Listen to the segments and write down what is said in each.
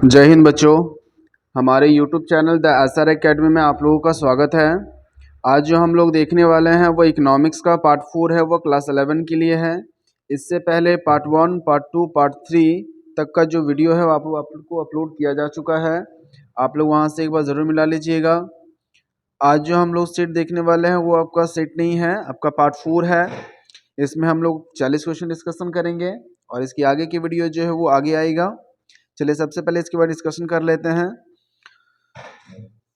जय हिंद बच्चों, हमारे YouTube channel the SR academy में आप लोगों का स्वागत है। आज जो हम लोग देखने वाले हैं वो इकोनॉमिक्स का पार्ट 4 है, वो क्लास 11 के लिए है। इससे पहले पार्ट 1, पार्ट 2, पार्ट 3 तक का जो वीडियो है वो आप लोग को अपलोड किया जा चुका है। आप लोग वहाँ से एक बार ज़रूर मिला लीजिएगा। आज जो हम लोग सेट देखने वाले हैं वो आपका सेट नहीं है, आपका पार्ट 4 है। इसमें हम लोग 40 क्वेश्चन डिस्कशन करेंगे और इसकी आगे की वीडियो जो है वो आगे आएगा। चलिए सबसे पहले इसके बाद डिस्कशन कर लेते हैं।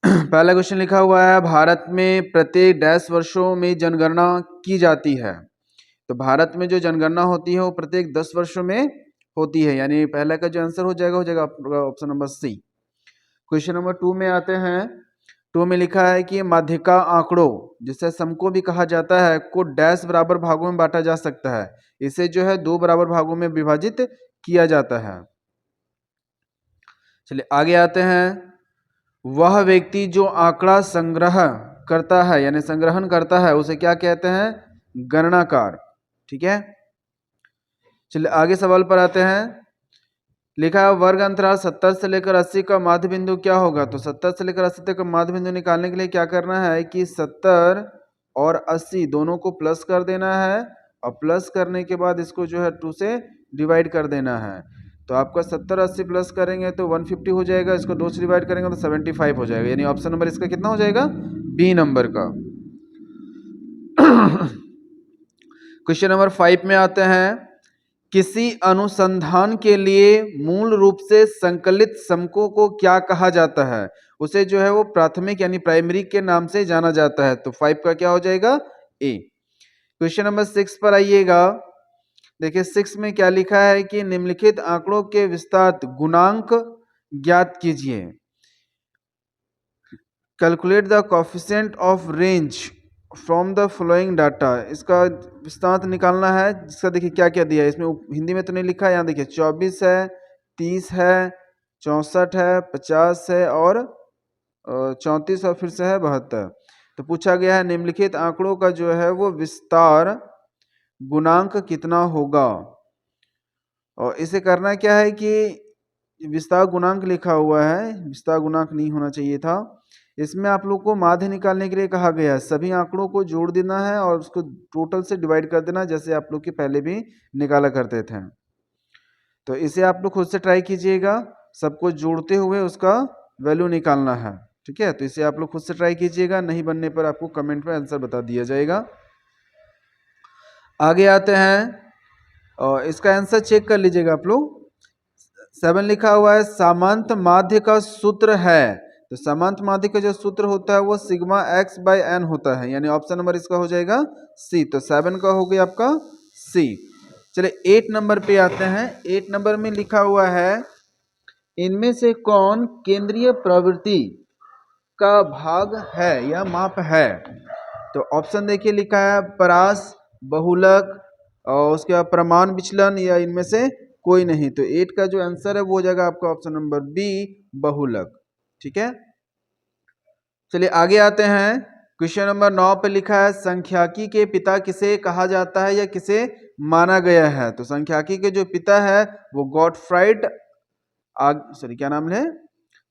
पहला क्वेश्चन लिखा हुआ है, भारत में प्रत्येक 10 वर्षों में जनगणना की जाती है। तो भारत में जो जनगणना होती है वो प्रत्येक 10 वर्षों में होती है, यानी पहला का जो आंसर हो जाएगा option number C. Question number 2 में आते हैं। 2 में लिखा है कि माध्यिका आंकड़ों, जिसे सम को भी कहा जाता है, को डैश बराबर भागों में बांटा जा सकता है। इसे जो है 2 बराबर भागों में विभाजित किया जाता है। चलिए आगे आते हैं। वह व्यक्ति जो आंकड़ा संग्रह करता है यानी संग्रहण करता है उसे क्या कहते हैं? गणनाकार। ठीक है, चलिए आगे सवाल पर आते हैं। लिखा है वर्ग अंतराल 70 से लेकर 80 का माध्य बिंदु क्या होगा? तो 70 से लेकर 80 तक का माध्य बिंदु निकालने के लिए क्या करना है कि 70 और 80 दोनों को प्लस कर देना है और प्लस करने के बाद इसको जो है 2 से डिवाइड कर देना है। तो आपका 70 80 प्लस करेंगे तो 150 हो जाएगा, इसको 2 से डिवाइड करेंगे तो 75 हो जाएगा, यानी ऑप्शन नंबर इसका कितना हो जाएगा? बी नंबर का। क्वेश्चन नंबर 5 में आते हैं। किसी अनुसंधान के लिए मूल रूप से संकलित समकों को क्या कहा जाता है? उसे जो है वो प्राथमिक यानी प्राइमरी के नाम से जाना जाता है। तो 5 का क्या हो जाएगा? ए। क्वेश्चन नंबर 6 पर आइएगा। देखिए 6 में क्या लिखा है कि निम्नलिखित आंकड़ों के विस्तार गुणांक ज्ञात कीजिए। Calculate the coefficient of range from the following data. इसका विस्तार निकालना है, जिसका देखिए क्या क्या दिया है इसमें। हिंदी में तो नहीं लिखा है, यहाँ देखिए 24 है, 30 है, 64 है, 50 है और 34 और फिर से है 72। तो पूछा गया है निम्नलिखित आंकड़ों का जो है वो विस्तार गुणांक कितना होगा। और इसे करना क्या है कि विस्तार गुणांक लिखा हुआ है, विस्तार गुणांक नहीं होना चाहिए था। इसमें आप लोग को माध्य निकालने के लिए कहा गया है, सभी आंकड़ों को जोड़ देना है और उसको टोटल से डिवाइड कर देना, जैसे आप लोग के पहले भी निकाला करते थे। तो इसे आप लोग खुद से ट्राई कीजिएगा, सबको जोड़ते हुए उसका वैल्यू निकालना है। ठीक है, तो इसे आप लोग खुद से ट्राई कीजिएगा, नहीं बनने पर आपको कमेंट में आंसर बता दिया जाएगा। आगे आते हैं और इसका आंसर चेक कर लीजिएगा आप लोग। 7 लिखा हुआ है सामांत माध्य का सूत्र है। तो सामांत माध्य का जो सूत्र होता है वो सिग्मा एक्स बाय एन होता है, यानी ऑप्शन नंबर इसका हो जाएगा सी। तो 7 का हो गया आपका सी। चलिए 8 नंबर पे आते हैं। 8 नंबर में लिखा हुआ है इनमें से कौन केंद्रीय प्रवृत्ति का भाग है या माप है? तो ऑप्शन देखिए लिखा है परास, बहुलक और उसके बाद प्रमाण विचलन, या इनमें से कोई नहीं। तो 8 का जो आंसर है वो हो जाएगा आपका ऑप्शन नंबर बी, बहुलक। ठीक है, चलिए आगे आते हैं। क्वेश्चन नंबर 9 पे लिखा है संख्याकी के पिता किसे कहा जाता है या किसे माना गया है? तो संख्याकी के जो पिता है वो गॉटफ्राइड क्या नाम है,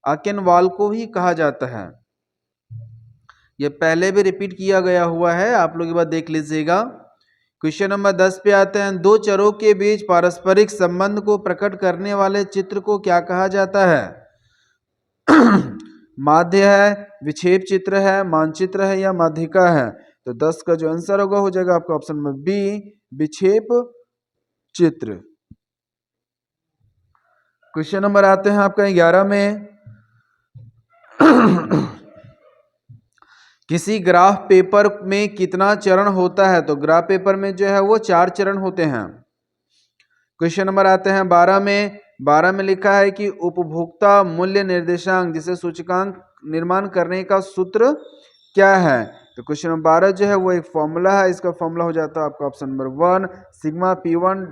आकेनवाल को ही कहा जाता है। ये पहले भी रिपीट किया गया हुआ है, आप लोग एक बार देख लीजिएगा। क्वेश्चन नंबर 10 पे आते हैं। दो चरों के बीच पारस्परिक संबंध को प्रकट करने वाले चित्र को क्या कहा जाता है? माध्य है, विक्षेप चित्र है, मानचित्र है या माध्यिका है? तो 10 का जो आंसर होगा हो जाएगा आपका ऑप्शन नंबर बी, विक्षेप चित्र। क्वेश्चन नंबर आते हैं आपका 11 में। किसी ग्राफ पेपर में कितना चरण होता है? तो ग्राफ पेपर में जो है वो 4 चरण होते हैं। क्वेश्चन नंबर आते हैं 12 में। 12 में लिखा है कि उपभोक्ता मूल्य निर्देशांक, जिसे सूचकांक निर्माण करने का सूत्र क्या है? तो क्वेश्चन नंबर 12 जो है वो एक फॉर्मूला है, इसका फॉर्मूला हो जाता है आपका option number 1 sigma P1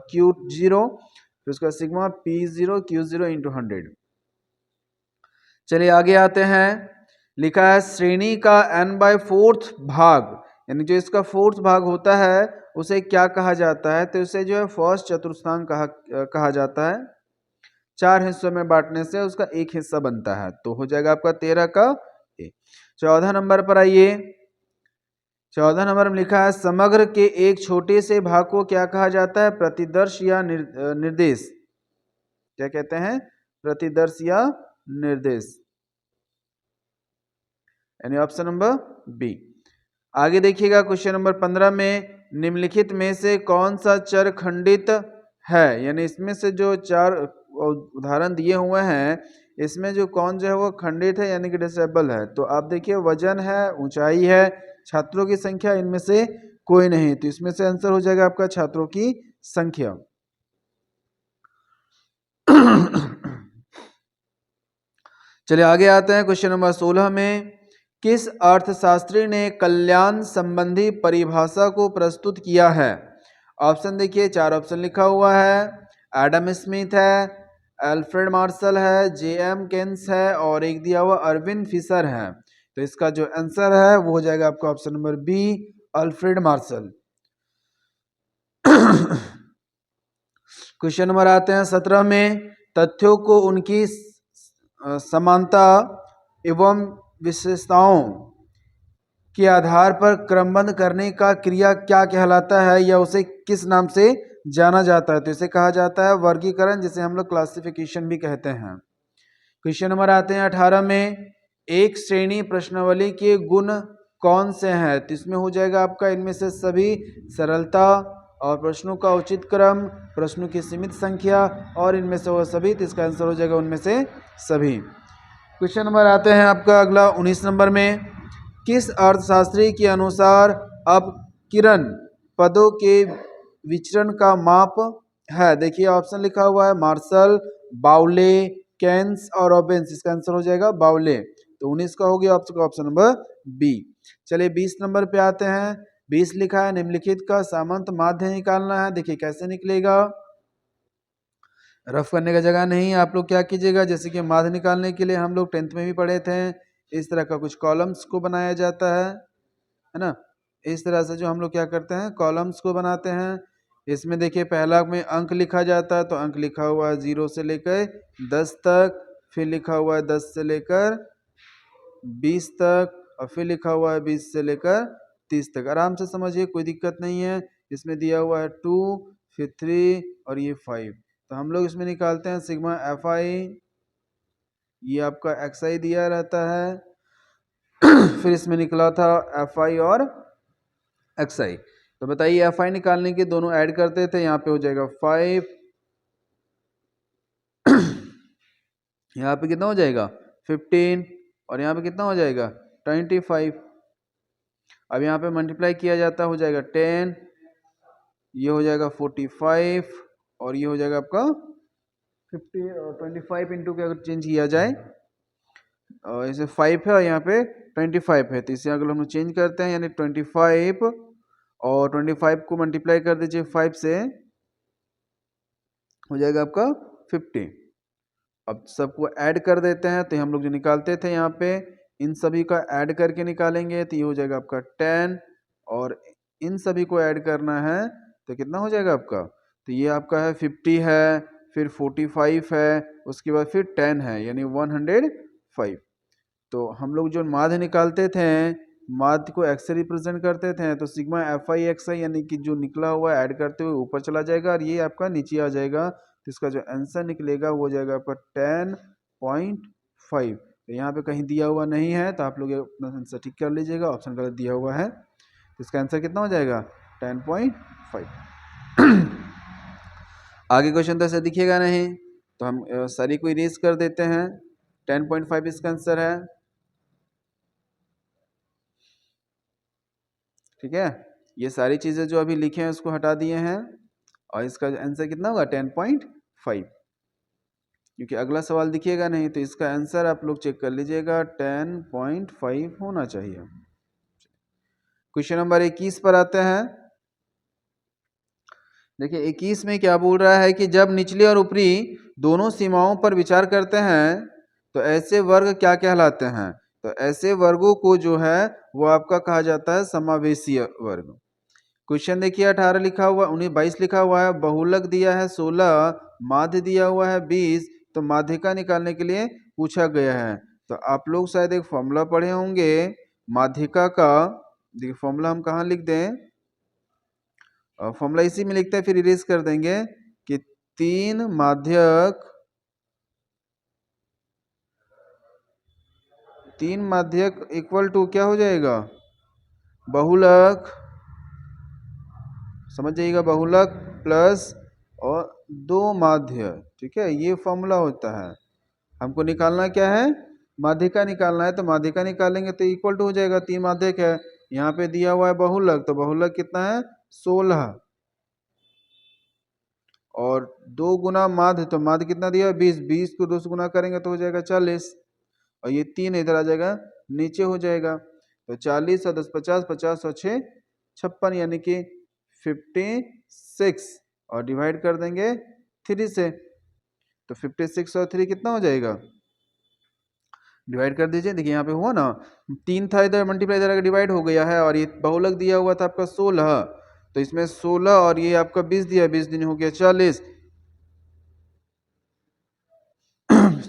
Q0, तो इसका सिग्मा P0 Q0 इंटू 100। चलिए आगे आते हैं। लिखा है श्रेणी का n/4 भाग, यानी जो इसका 4th भाग होता है उसे क्या कहा जाता है? तो इसे जो है फर्स्ट चतुर्थांश कहा जाता है। 4 हिस्सों में बांटने से उसका एक हिस्सा बनता है, तो हो जाएगा आपका 13 का ए। 14 नंबर पर आइए। 14 नंबर में लिखा है समग्र के एक छोटे से भाग को क्या कहा जाता है? प्रतिदर्श या निर्देश। क्या कहते हैं? प्रतिदर्श या निर्देश, यानी ऑप्शन नंबर बी। आगे देखिएगा क्वेश्चन नंबर 15 में निम्नलिखित में से कौन सा चर खंडित है, यानी इसमें से जो 4 उदाहरण दिए हुए हैं इसमें जो कौन जो है वो खंडित है यानी कि डिसेबल है। तो आप देखिए वजन है, ऊंचाई है, छात्रों की संख्या, इनमें से कोई नहीं, तो इसमें से आंसर हो जाएगा आपका छात्रों की संख्या। चलिए आगे आते हैं क्वेश्चन नंबर 16 में किस अर्थशास्त्री ने कल्याण संबंधी परिभाषा को प्रस्तुत किया है? ऑप्शन देखिए, 4 ऑप्शन लिखा हुआ है। एडम स्मिथ है, अल्फ्रेड मार्शल है, जे.एम. केन्स है और एक दिया हुआ अरविंद फिशर है। तो इसका जो आंसर है वो हो जाएगा आपका option number B, Alfred Marshall. Question number आते हैं 17 में तथ्यों को उनकी समानता एवं विशेषताओं के आधार पर क्रमबद्ध करने का क्रिया क्या कहलाता है या उसे किस नाम से जाना जाता है? तो इसे कहा जाता है वर्गीकरण, जिसे हम लोग क्लासिफिकेशन भी कहते हैं। क्वेश्चन नंबर आते हैं 18 में एक श्रेणी प्रश्नावली के गुण कौन से हैं? तो इसमें हो जाएगा आपका इनमें से सभी, सरलता और प्रश्नों का उचित क्रम, प्रश्नों की सीमित संख्या और इनमें से वो सभी, तो इसका आंसर हो जाएगा उनमें से सभी। क्वेश्चन नंबर आते हैं आपका अगला 19 नंबर में किस अर्थशास्त्री के अनुसार अपकिरण पदों के विचरण का माप है? देखिए ऑप्शन लिखा हुआ है मार्शल, बाउले, केन्स और रॉबिन्स, इसका आंसर हो जाएगा बाउले। तो 19 का हो गया ऑप्शन नंबर बी। चलिए 20 नंबर पे आते हैं। 20 लिखा है निम्नलिखित का सामंत माध्य निकालना है। देखिए कैसे निकलेगा, रफ करने का जगह नहीं, आप लोग क्या कीजिएगा, जैसे कि माध्य निकालने के लिए हम लोग 10th में भी पढ़े थे, इस तरह का कुछ कॉलम्स को बनाया जाता है ना। इस तरह से जो हम लोग क्या करते हैं कॉलम्स को बनाते हैं। इसमें देखिए पहला में अंक लिखा जाता है, तो अंक लिखा हुआ है 0 से लेकर 10 तक, फिर लिखा हुआ है 10 से लेकर 20 तक और फिर लिखा हुआ है 20 से लेकर 30 तक। आराम से समझिए, कोई दिक्कत नहीं है। इसमें दिया हुआ है 2, फिर 3 और ये 5। तो हम लोग इसमें निकालते हैं सिग्मा एफ आई, ये आपका एक्स आई दिया रहता है फिर इसमें निकला था एफ आई और एक्स आई। तो बताइए एफ आई निकालने के दोनों ऐड करते थे, यहाँ पे हो जाएगा 5, यहाँ पे कितना हो जाएगा 15 और यहाँ पे कितना हो जाएगा 25। अब यहाँ पे मल्टीप्लाई किया जाता हो जाएगा 10, ये हो जाएगा 45 और ये हो जाएगा आपका 50 और 25 इंटू के अगर चेंज किया जाए, और इसे 5 है और यहाँ पे 25 है, तो इसे अगर हम चेंज करते हैं यानी 25 और 25 को मल्टीप्लाई कर दीजिए 5 से, हो जाएगा आपका 50। अब सबको ऐड कर देते हैं, तो हम लोग जो निकालते थे यहाँ पे इन सभी का ऐड करके निकालेंगे, तो ये हो जाएगा आपका 10 और इन सभी को ऐड करना है तो कितना हो जाएगा आपका, तो ये आपका है 50 है, फिर 45 है, उसके बाद फिर 10 है यानी 105। तो हम लोग जो माध्य निकालते थे, माध्य को एक्स से रिप्रेजेंट करते थे, तो सिग्मा एफ आई एक्स आई यानी कि जो निकला हुआ ऐड करते हुए ऊपर चला जाएगा और ये आपका नीचे आ जाएगा। तो इसका जो आंसर निकलेगा वो हो जाएगा आपका 10.5। तो यहाँ पे कहीं दिया हुआ नहीं है, तो आप लोग अपना आंसर ठीक कर लीजिएगा, ऑप्शन गलत दिया हुआ है, तो इसका आंसर कितना हो जाएगा 10.5। आगे क्वेश्चन तो ऐसे दिखेगा नहीं, तो हम सारी को इरेज कर देते हैं। 10.5 इसका आंसर है, ठीक है। ये सारी चीजें जो अभी लिखे हैं उसको हटा दिए हैं और इसका आंसर कितना होगा 10.5, क्योंकि अगला सवाल दिखेगा नहीं, तो इसका आंसर आप लोग चेक कर लीजिएगा 10.5 होना चाहिए। क्वेश्चन नंबर 21 पर आते हैं। देखिए 21 में क्या बोल रहा है कि जब निचली और ऊपरी दोनों सीमाओं पर विचार करते हैं तो ऐसे वर्ग क्या कहलाते हैं? तो ऐसे वर्गों को जो है वो आपका कहा जाता है समावेशीय वर्ग। क्वेश्चन देखिए 18 लिखा हुआ 22 लिखा हुआ है, बहुलक दिया है 16, माध्य दिया हुआ है 20, तो माध्यिका निकालने के लिए पूछा गया है। तो आप लोग शायद एक फॉर्मूला पढ़े होंगे माध्यिका का। देखिए फॉर्मूला हम कहाँ लिख दें, फॉर्मूला इसी में लिखते हैं, फिर इरेज कर देंगे कि 3 माध्यक इक्वल टू क्या हो जाएगा, बहुलक, समझ जाइएगा, बहुलक प्लस और 2 माध्य। ठीक है, ये फॉर्मूला होता है। हमको निकालना क्या है, माध्यिका निकालना है। तो माध्यिका निकालेंगे तो इक्वल टू हो जाएगा 3 माध्यक है, यहाँ पे दिया हुआ है बहुलक, तो बहुलक कितना है 16 और 2 गुना माध्य, तो माध्य कितना दिया है 20, 20 को 2 से गुना करेंगे तो हो जाएगा 40 और ये 3 इधर आ जाएगा नीचे हो जाएगा। तो 40 और 10 50, 50 और 6 56 यानी कि 56 और डिवाइड कर देंगे 3 से। तो 56 और 3 कितना हो जाएगा, डिवाइड कर दीजिए। देखिए यहाँ पे हुआ ना, 3 था इधर, मल्टीप्लाई इधर डिवाइड हो गया है और ये बहुलक दिया हुआ था आपका 16, तो इसमें 16 और ये आपका 20 दिया, 20 दिन हो गया 40,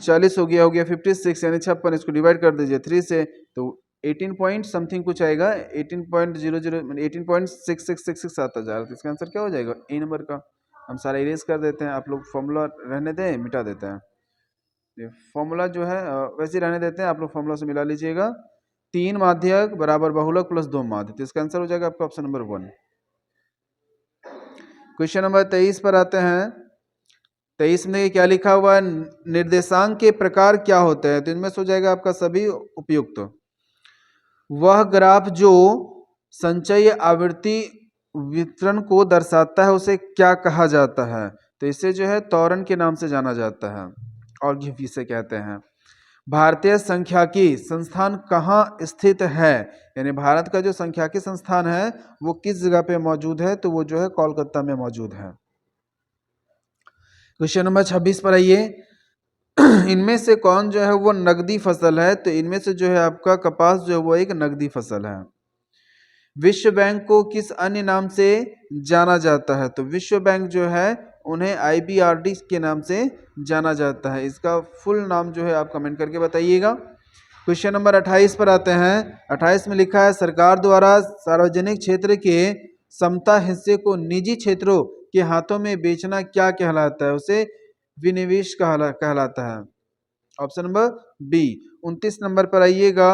40 हो गया 56 यानी 56, इसको डिवाइड कर दीजिए 3 से, तो 18 पॉइंट समथिंग कुछ आएगा, 18.00 18.6666 आता जा रहा है। तो इसका आंसर क्या हो जाएगा, ए नंबर का। हम सारा इरेज कर देते हैं, आप लोग फॉर्मूला रहने दें, मिटा देते हैं। ये फॉर्मूला जो है वैसे रहने देते हैं, आप लोग फॉर्मूला से मिला लीजिएगा। 3 माध्यक बराबर बहुलक प्लस 2 माध्य, तो इसका आंसर हो जाएगा आपका ऑप्शन नंबर 1। क्वेश्चन नंबर 23 पर आते हैं। 23 में क्या लिखा हुआ है, निर्देशांक के प्रकार क्या होते हैं, तो इनमें से हो जाएगा आपका सभी उपयुक्त। वह ग्राफ जो संचयी आवृत्ति वितरण को दर्शाता है उसे क्या कहा जाता है, तो इसे जो है त्वरण के नाम से जाना जाता है और इसे कहते हैं। भारतीय सांख्यिकी संस्थान कहाँ स्थित है, यानी भारत का जो सांख्यिकी संस्थान है वो किस जगह पे मौजूद है, तो वो जो है कोलकाता में मौजूद है। क्वेश्चन नंबर 26 पर आइए। इनमें से कौन जो है वो नकदी फसल है, तो इनमें से जो है आपका कपास जो है वो एक नकदी फसल है। विश्व बैंक को किस अन्य नाम से जाना जाता है, तो विश्व बैंक जो है उन्हें IBRD के नाम से जाना जाता है। इसका फुल नाम जो है आप कमेंट करके बताइएगा। क्वेश्चन नंबर 28 पर आते हैं। 28 में लिखा है, सरकार द्वारा सार्वजनिक क्षेत्र के समता हिस्से को निजी क्षेत्रों के हाथों में बेचना क्या कहलाता है, उसे विनिवेश कहलाता है। Option number B. 29 नंबर पर आइएगा।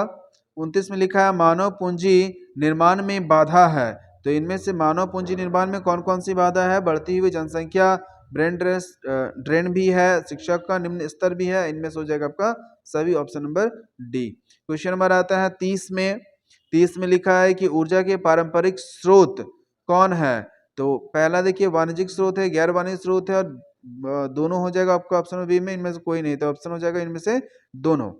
29 में लिखा है, मानव पूंजी निर्माण में बाधा है, तो इनमें से मानव पूंजी निर्माण में कौन कौन सी बाधा है, बढ़ती हुई जनसंख्या, ब्रेन ड्रेन भी है, शिक्षा का निम्न स्तर भी है, इनमें से हो जाएगा आपका सभी option number D. Question number आता है 30 में। 30 में लिखा है कि ऊर्जा के पारंपरिक स्रोत कौन है, तो पहला देखिए वाणिज्यिक स्रोत है, गैर वाणिज्यिक स्रोत है और दोनों हो जाएगा आपका ऑप्शन बी में, इनमें से कोई नहीं, तो ऑप्शन हो जाएगा इनमें से दोनों।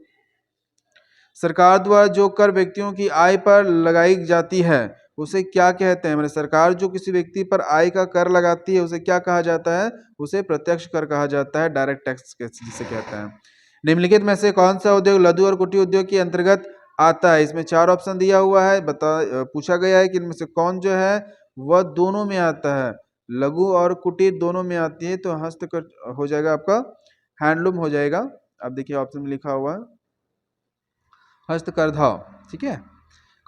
सरकार द्वारा जो कर व्यक्तियों की आय पर लगाई जाती है उसे क्या कहते हैं, मतलब सरकार जो किसी व्यक्ति पर आय का कर लगाती है उसे क्या कहा जाता है, उसे प्रत्यक्ष कर कहा जाता है, डायरेक्ट टैक्स जिसे कहते हैं। निम्नलिखित में से कौन सा उद्योग लघु और कुटीर उद्योग के अंतर्गत आता है, इसमें 4 ऑप्शन दिया हुआ है, पूछा गया है कि इनमें से कौन जो है वह दोनों में आता है, लघु और कुटीर दोनों में आती है, तो हस्तकर हो जाएगा आपका हैंडलूम हो जाएगा। अब देखिए ऑप्शन में लिखा हुआ है हस्तकरघा। ठीक है,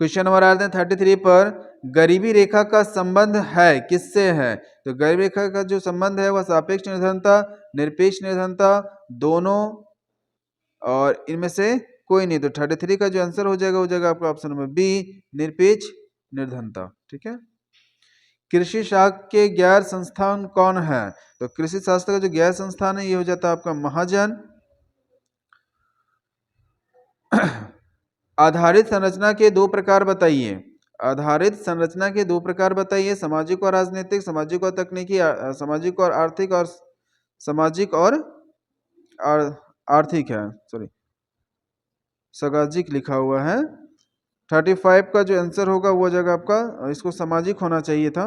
क्वेश्चन नंबर आते हैं 33 पर। गरीबी रेखा का संबंध है किससे है, तो गरीबी रेखा का जो संबंध है वह सापेक्ष निर्धनता, निरपेक्ष निर्धनता, दोनों और इनमें से कोई नहीं, तो 33 का जो आंसर हो जाएगा आपका ऑप्शन नंबर बी, निरपेक्ष निर्धनता। ठीक है, कृषि शास्त्र के गैर संस्थान कौन है, तो कृषि शास्त्र का जो गैर संस्थान है ये हो जाता है आपका महाजन। आधारित संरचना के 2 प्रकार बताइए, आधारित संरचना के 2 प्रकार बताइए, सामाजिक और राजनीतिक, सामाजिक और तकनीकी, सामाजिक और आर्थिक, और सामाजिक और आर्थिक है, सॉरी सामाजिक लिखा हुआ है। 35 का जो आंसर होगा वो जगह आपका, इसको सामाजिक होना चाहिए था,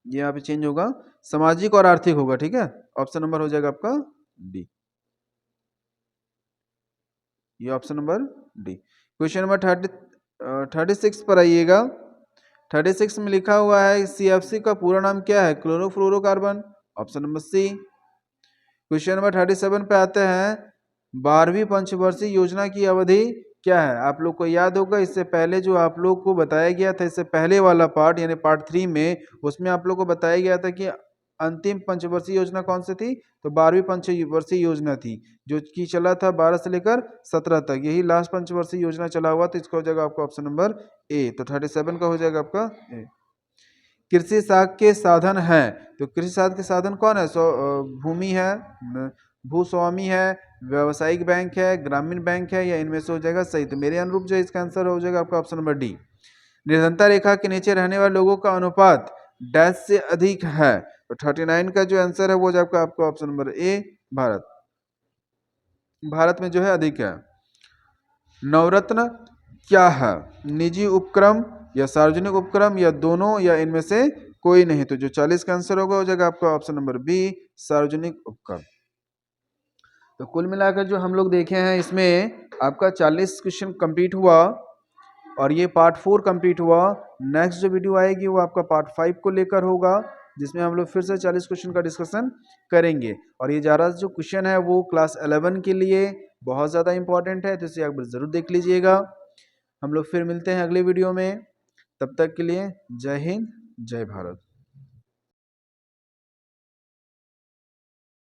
ये यहाँ पे चेंज होगा, सामाजिक और आर्थिक होगा। ठीक है, ऑप्शन नंबर हो जाएगा आपका डी, ये option number D. Question number 36 पर आइएगा। 36 में लिखा हुआ है CFC का पूरा नाम क्या है, chlorofluorocarbon, option number C. Question number 37 पे आते हैं। 12वीं पंचवर्षीय योजना की अवधि क्या है? आप लोग को याद होगा, इससे पहले जो आप लोग को बताया गया था, इससे पहले वाला पार्ट यानी पार्ट 3 में, उसमें आप लोग को बताया गया था कि अंतिम पंचवर्षीय योजना कौन सी थी? तो 12वीं पंचवर्षीय योजना थी, जो कि चला था 12 से लेकर 17 तक। यही लास्ट पंचवर्षीय योजना चला हुआ, तो इसका हो जाएगा आपका ऑप्शन नंबर ए। तो 37 का हो जाएगा आपका ए। कृषि साख के साधन है, तो कृषि साख के साधन कौन है? भूमि है, भूस्वामी है, व्यावसायिक बैंक है, ग्रामीण बैंक है, या इनमें से हो जाएगा सही? तो मेरे अनुरूप जो इसका आंसर हो जाएगा आपका ऑप्शन नंबर डी। निर्धनता रेखा के नीचे रहने वाले लोगों का अनुपात डैश से अधिक है, तो 39 का जो आंसर है वो जो आपका option number A, Bharat. Bharat में जो है अधिक है। नवरत्न क्या है? निजी उपक्रम या सार्वजनिक उपक्रम या दोनों या इनमें से कोई नहीं? तो जो 40 का आंसर होगा हो जाएगा आपका ऑप्शन नंबर बी, सार्वजनिक उपक्रम। तो कुल मिलाकर जो हम लोग देखे हैं, इसमें आपका 40 क्वेश्चन कंप्लीट हुआ और ये पार्ट 4 कंप्लीट हुआ। नेक्स्ट जो वीडियो आएगी वो आपका पार्ट 5 को लेकर होगा, जिसमें हम लोग फिर से 40 क्वेश्चन का डिस्कशन करेंगे। और ये ज़्यादा जो क्वेश्चन है वो क्लास 11 के लिए बहुत ज़्यादा इंपॉर्टेंट है, तो इसे एक बार ज़रूर देख लीजिएगा। हम लोग फिर मिलते हैं अगले वीडियो में, तब तक के लिए जय हिंद, जय भारत।